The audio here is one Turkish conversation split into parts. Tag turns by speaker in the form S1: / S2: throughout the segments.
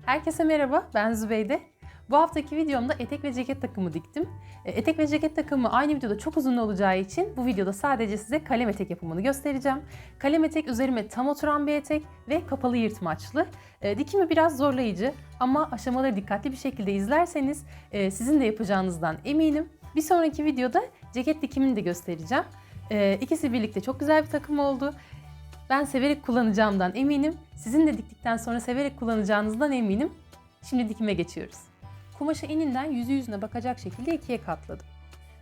S1: Herkese merhaba, ben Zübeyde. Bu haftaki videomda etek ve ceket takımı diktim. Etek ve ceket takımı aynı videoda çok uzun olacağı için bu videoda sadece size kalem etek yapımını göstereceğim. Kalem etek üzerime tam oturan bir etek ve kapalı yırtmaçlı. Dikimi biraz zorlayıcı ama aşamaları dikkatli bir şekilde izlerseniz sizin de yapacağınızdan eminim. Bir sonraki videoda ceket dikimini de göstereceğim. İkisi birlikte çok güzel bir takım oldu. Ben severek kullanacağımdan eminim. Sizin de diktikten sonra severek kullanacağınızdan eminim. Şimdi dikime geçiyoruz. Kumaşı eninden yüzüne bakacak şekilde ikiye katladım.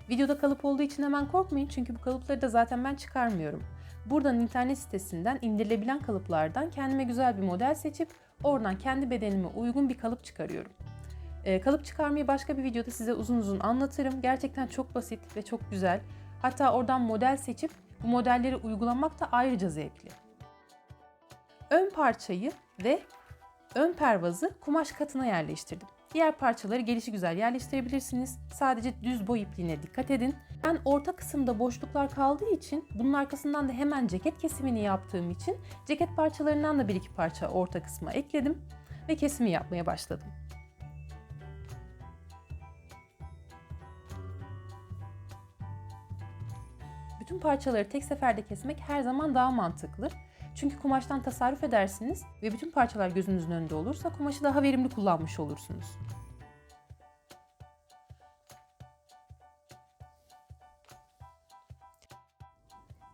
S1: Videoda kalıp olduğu için hemen korkmayın çünkü bu kalıpları da zaten ben çıkarmıyorum. Buradan internet sitesinden indirilebilen kalıplardan kendime güzel bir model seçip oradan kendi bedenime uygun bir kalıp çıkarıyorum. Kalıp çıkarmayı başka bir videoda size uzun uzun anlatırım. Gerçekten çok basit ve çok güzel. Hatta oradan model seçip bu modelleri uygulamak da ayrıca zevkli. Ön parçayı ve ön pervazı kumaş katına yerleştirdim. Diğer parçaları gelişigüzel yerleştirebilirsiniz. Sadece düz boy ipliğine dikkat edin. Ben orta kısımda boşluklar kaldığı için bunun arkasından da hemen ceket kesimini yaptığım için ceket parçalarından da bir iki parça orta kısma ekledim ve kesimi yapmaya başladım. Bütün parçaları tek seferde kesmek her zaman daha mantıklı. Çünkü kumaştan tasarruf edersiniz ve bütün parçalar gözünüzün önünde olursa kumaşı daha verimli kullanmış olursunuz.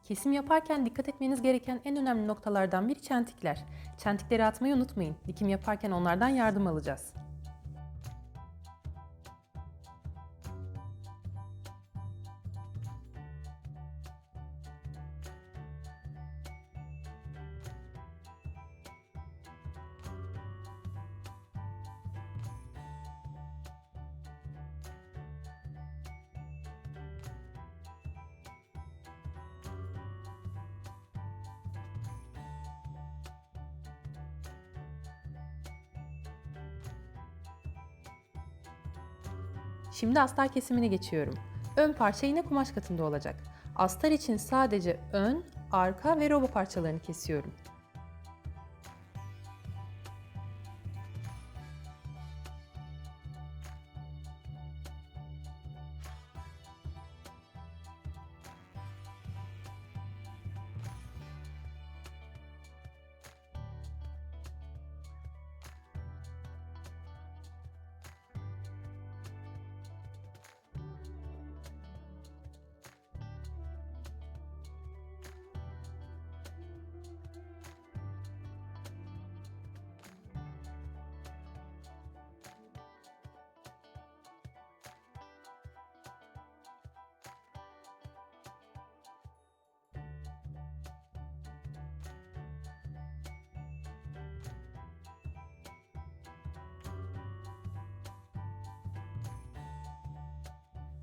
S1: Kesim yaparken dikkat etmeniz gereken en önemli noktalardan biri çentikler. Çentikleri atmayı unutmayın. Dikim yaparken onlardan yardım alacağız. Şimdi astar kesimine geçiyorum. Ön parça yine kumaş katında olacak. Astar için sadece ön, arka ve robo parçalarını kesiyorum.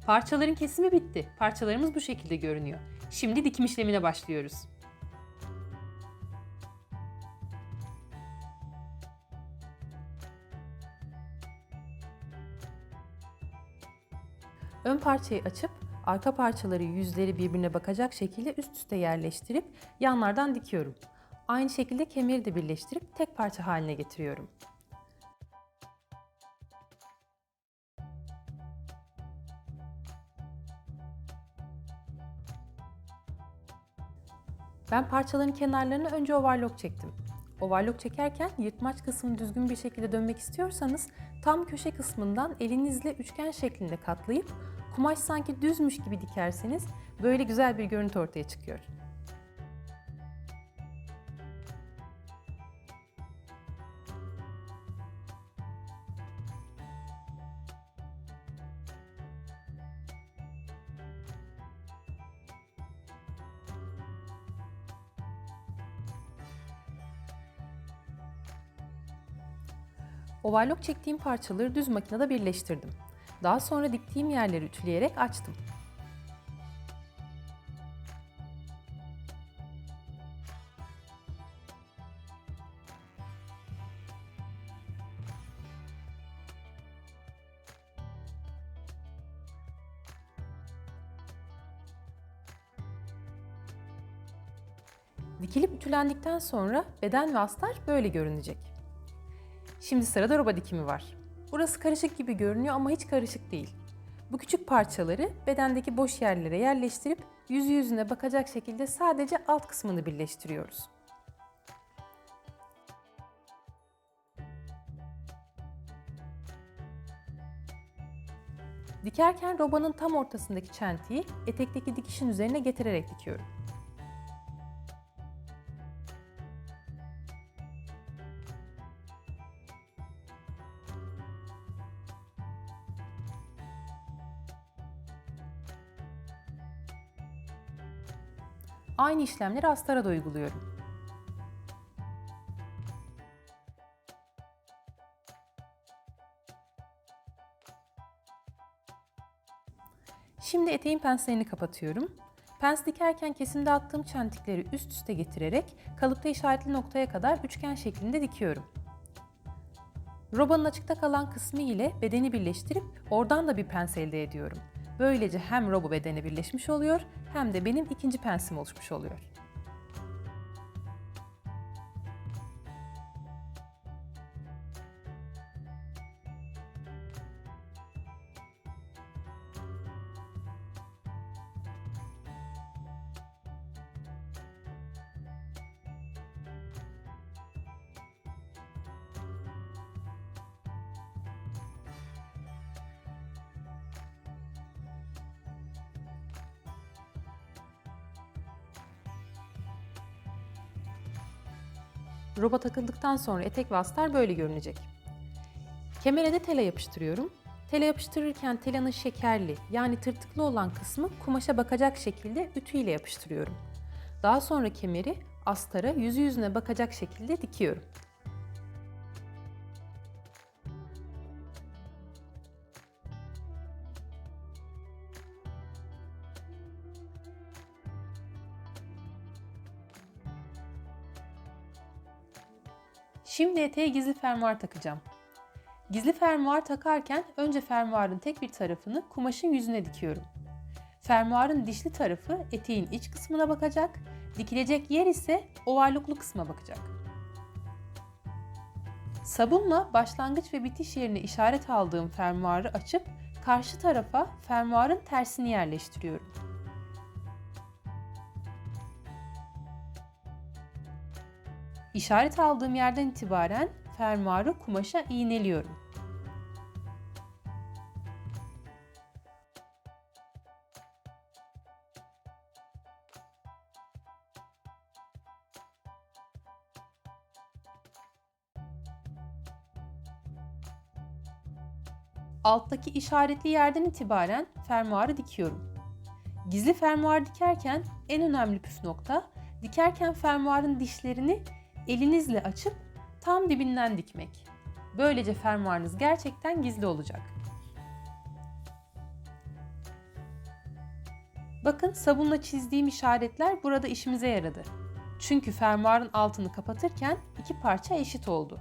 S1: Parçaların kesimi bitti. Parçalarımız bu şekilde görünüyor. Şimdi dikim işlemine başlıyoruz. Ön parçayı açıp arka parçaları yüzleri birbirine bakacak şekilde üst üste yerleştirip yanlardan dikiyorum. Aynı şekilde kemeri de birleştirip tek parça haline getiriyorum. Ben parçaların kenarlarına önce overlock çektim. Overlock çekerken yırtmaç kısmını düzgün bir şekilde dönmek istiyorsanız tam köşe kısmından elinizle üçgen şeklinde katlayıp kumaş sanki düzmüş gibi dikerseniz böyle güzel bir görüntü ortaya çıkıyor. Overlock çektiğim parçaları düz makinede birleştirdim. Daha sonra diktiğim yerleri ütüleyerek açtım. Dikilip ütülendikten sonra beden ve astar böyle görünecek. Şimdi sırada roba dikimi var. Burası karışık gibi görünüyor ama hiç karışık değil. Bu küçük parçaları bedendeki boş yerlere yerleştirip yüzü yüzüne bakacak şekilde sadece alt kısmını birleştiriyoruz. Dikerken robanın tam ortasındaki çentiyi etekteki dikişin üzerine getirerek dikiyorum. Aynı işlemleri astara da uyguluyorum. Şimdi eteğin penslerini kapatıyorum. Pens dikerken kesimde attığım çentikleri üst üste getirerek kalıpta işaretli noktaya kadar üçgen şeklinde dikiyorum. Robanın açıkta kalan kısmı ile bedeni birleştirip oradan da bir pens elde ediyorum. Böylece hem roba bedene birleşmiş oluyor hem de benim ikinci pensim oluşmuş oluyor. Roba takıldıktan sonra etek ve astar böyle görünecek. Kemere de tela yapıştırıyorum. Tela yapıştırırken telanın şekerli yani tırtıklı olan kısmı kumaşa bakacak şekilde ütü ile yapıştırıyorum. Daha sonra kemeri astara yüzü yüzüne bakacak şekilde dikiyorum. Şimdi eteğe gizli fermuar takacağım. Gizli fermuar takarken önce fermuarın tek bir tarafını kumaşın yüzüne dikiyorum. Fermuarın dişli tarafı eteğin iç kısmına bakacak, dikilecek yer ise ovarlıklı kısma bakacak. Sabunla başlangıç ve bitiş yerine işaret aldığım fermuarı açıp karşı tarafa fermuarın tersini yerleştiriyorum. İşaret aldığım yerden itibaren fermuarı kumaşa iğneliyorum. Alttaki işaretli yerden itibaren fermuarı dikiyorum. Gizli fermuar dikerken en önemli püf nokta, dikerken fermuarın dişlerini elinizle açıp tam dibinden dikmek. Böylece fermuarınız gerçekten gizli olacak. Bakın sabunla çizdiğim işaretler burada işimize yaradı. Çünkü fermuarın altını kapatırken iki parça eşit oldu.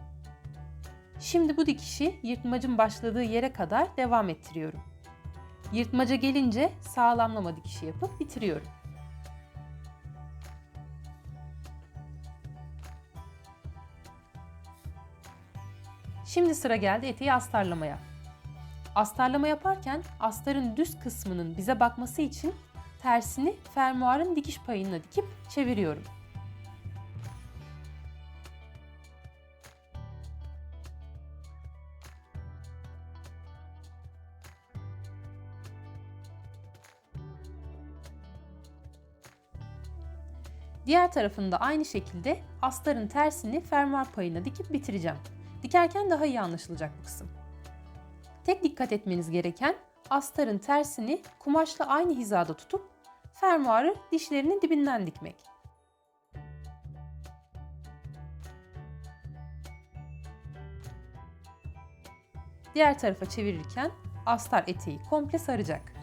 S1: Şimdi bu dikişi yırtmacın başladığı yere kadar devam ettiriyorum. Yırtmaca gelince sağlamlama dikişi yapıp bitiriyorum. Şimdi sıra geldi eteği astarlamaya. Astarlama yaparken astarın düz kısmının bize bakması için tersini fermuarın dikiş payına dikip çeviriyorum. Diğer tarafını da aynı şekilde astarın tersini fermuar payına dikip bitireceğim. Dikerken daha iyi anlaşılacak bu kısım. Tek dikkat etmeniz gereken astarın tersini kumaşla aynı hizada tutup fermuarı dişlerinin dibinden dikmek. Diğer tarafa çevirirken astar eteği komple saracak.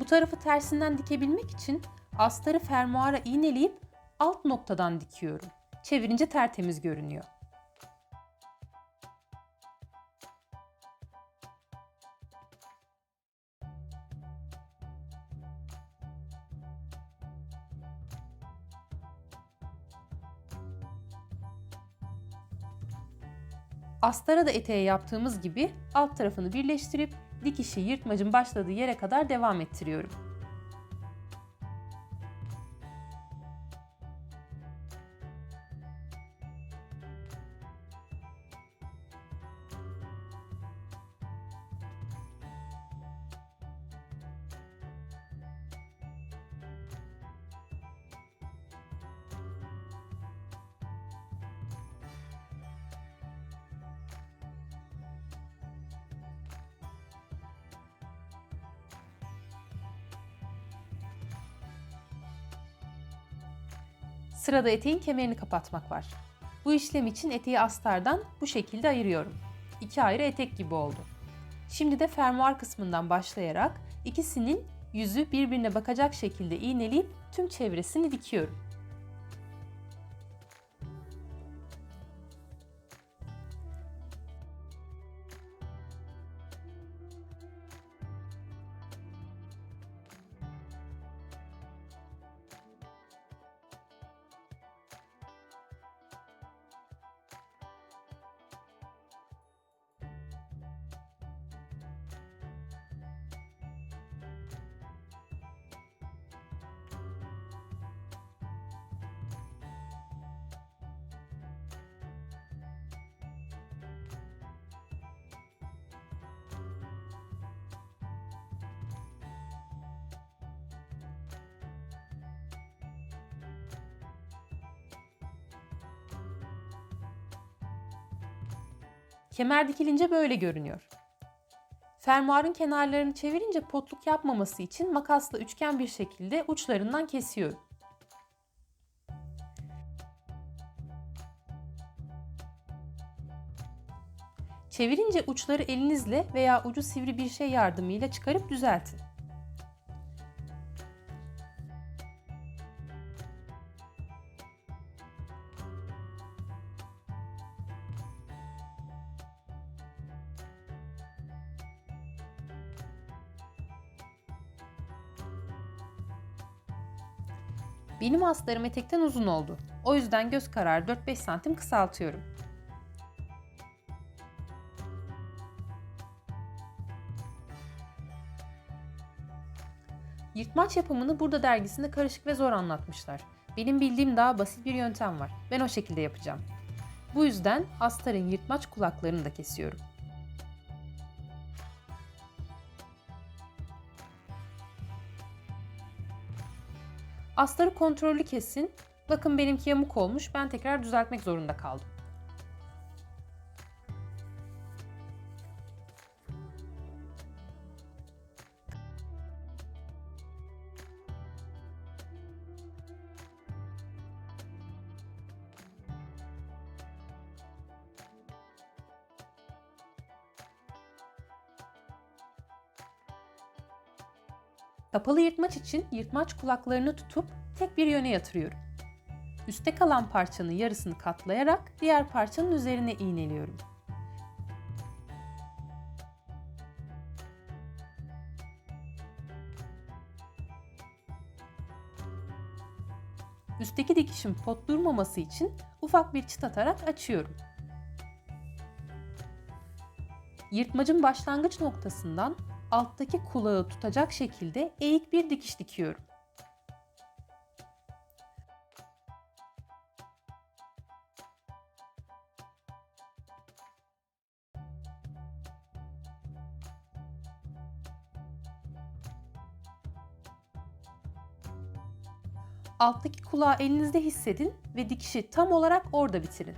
S1: Bu tarafı tersinden dikebilmek için astarı fermuara iğneleyip alt noktadan dikiyorum. Çevirince tertemiz görünüyor. Astara da eteğe yaptığımız gibi alt tarafını birleştirip dikişi yırtmacın başladığı yere kadar devam ettiriyorum. Sırada eteğin kemerini kapatmak var. Bu işlem için eteği astardan bu şekilde ayırıyorum. İki ayrı etek gibi oldu. Şimdi de fermuar kısmından başlayarak ikisinin yüzü birbirine bakacak şekilde iğneleyip tüm çevresini dikiyorum. Kemer dikilince böyle görünüyor. Fermuarın kenarlarını çevirince potluk yapmaması için makasla üçgen bir şekilde uçlarından kesiyorum. Çevirince uçları elinizle veya ucu sivri bir şey yardımıyla çıkarıp düzeltin. Benim astarım etekten uzun oldu. O yüzden göz kararı 4-5 santim kısaltıyorum. Yırtmaç yapımını Burada dergisinde karışık ve zor anlatmışlar. Benim bildiğim daha basit bir yöntem var. Ben o şekilde yapacağım. Bu yüzden astarın yırtmaç kulaklarını da kesiyorum. Astarı kontrollü kesin. Bakın benimki yamuk olmuş. Ben tekrar düzeltmek zorunda kaldım. Kapalı yırtmaç için yırtmaç kulaklarını tutup tek bir yöne yatırıyorum. Üste kalan parçanın yarısını katlayarak diğer parçanın üzerine iğneliyorum. Üstteki dikişin pot durmaması için ufak bir çıt atarak açıyorum. Yırtmacın başlangıç noktasından alttaki kulağı tutacak şekilde eğik bir dikiş dikiyorum. Alttaki kulağı elinizde hissedin ve dikişi tam olarak orada bitirin.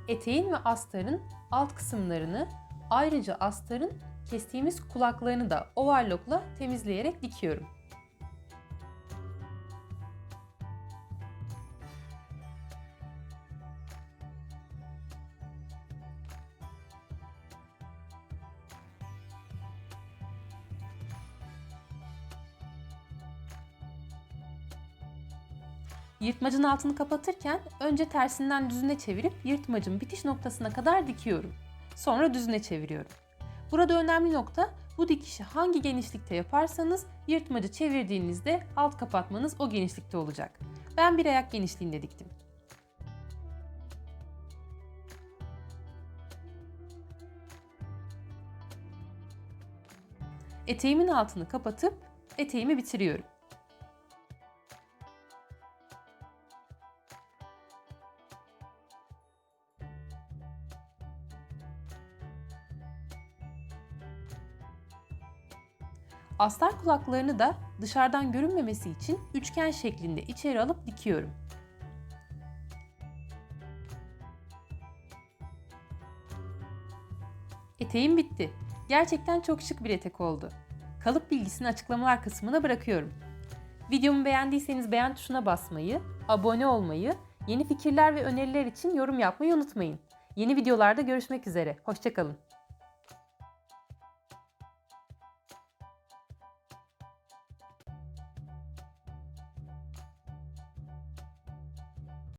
S1: Eteğin ve astarın alt kısımlarını, ayrıca astarın kestiğimiz kulaklarını da overlock'la temizleyerek dikiyorum. Yırtmacın altını kapatırken önce tersinden düzüne çevirip yırtmacın bitiş noktasına kadar dikiyorum. Sonra düzüne çeviriyorum. Burada önemli nokta, bu dikişi hangi genişlikte yaparsanız yırtmacı çevirdiğinizde alt kapatmanız o genişlikte olacak. Ben bir ayak genişliğinde diktim. Eteğimin altını kapatıp eteğimi bitiriyorum. Astar kulaklarını da dışarıdan görünmemesi için üçgen şeklinde içeri alıp dikiyorum. Eteğim bitti. Gerçekten çok şık bir etek oldu. Kalıp bilgisini açıklamalar kısmına bırakıyorum. Videomu beğendiyseniz beğen tuşuna basmayı, abone olmayı, yeni fikirler ve öneriler için yorum yapmayı unutmayın. Yeni videolarda görüşmek üzere. Hoşça kalın.